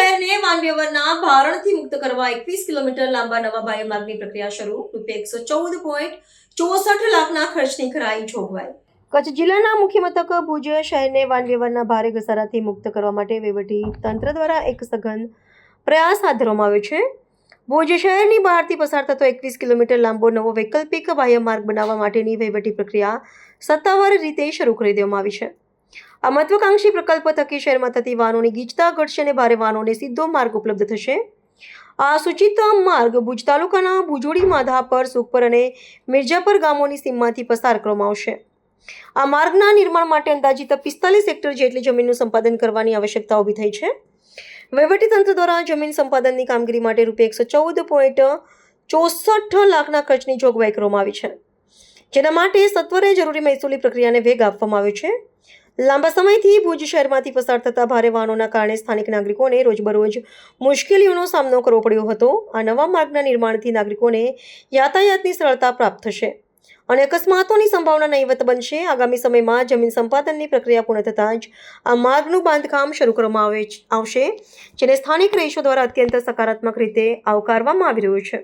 શહેરને વાહન વ્યવહારના ભારણથી મુક્ત કરવા 21 કિલોમીટર લાંબા નવા બાહ્ય માર્ગની પ્રક્રિયા શરૂ. ₹114.64 લાખના ખર્ચની કરાઈ જોગવાઈ. કચ્છ જિલ્લાના મુખ્ય મથક ભુજ શહેરને વાહન વ્યવહારના ભારે ઘસારાથી મુક્ત કરવા માટે વહીવટી તંત્ર દ્વારા એક સઘન પ્રયાસ હાથ ધરવામાં આવ્યો છે. ભુજ શહેરની બહારથી પસાર થતો 21 કિલોમીટર લાંબો નવો વૈકલ્પિક બાહ્ય માર્ગ બનાવવા માટેની વહીવટી પ્રક્રિયા સત્તાવાર રીતે શરૂ કરી દેવામાં આવી છે. આ મહત્વાકાંક્ષી પ્રકલ્પ થકી શહેરમાં થતી વાહનોની ગીચતા ઘટશે અને ભારે વાહનોને સીધો માર્ગ ઉપલબ્ધ થશે. આ સૂચિત માર્ગ ભુજ તાલુકાના ભુજોડી, માધાપર, સુખપર અને મિર્જાપર ગામોની સીમમાંથી પસાર કરવામાં આવશે. આ માર્ગના નિર્માણ માટે અંદાજિત 45 હેક્ટર જેટલી જમીનનું સંપાદન કરવાની આવશ્યકતા ઊભી થઈ છે. વહીવટીતંત્ર દ્વારા જમીન સંપાદનની કામગીરી માટે ₹114.64 લાખના ખર્ચની જોગવાઈ કરવામાં આવી છે, જેના માટે સત્વરે જરૂરી મહેસૂલી પ્રક્રિયાને વેગ આપવામાં આવ્યો છે. લાંબા સમયથી ભુજ શહેરમાંથી પસાર થતા ભારે વાહનોના કારણે સ્થાનિક નાગરિકોને રોજબરોજ મુશ્કેલીઓનો સામનો કરવો પડ્યો હતો. આ નવા માર્ગના નિર્માણથી નાગરિકોને યાતાયાતની સરળતા પ્રાપ્ત થશે અને અકસ્માતોની સંભાવના નહીવત બનશે. આગામી સમયમાં જમીન સંપાદનની પ્રક્રિયા પૂર્ણ થતાં જ આ માર્ગનું બાંધકામ શરૂ કરવામાં આવશે, જેને સ્થાનિક રહીશો દ્વારા અત્યંત સકારાત્મક રીતે આવકારવામાં આવી રહ્યું છે.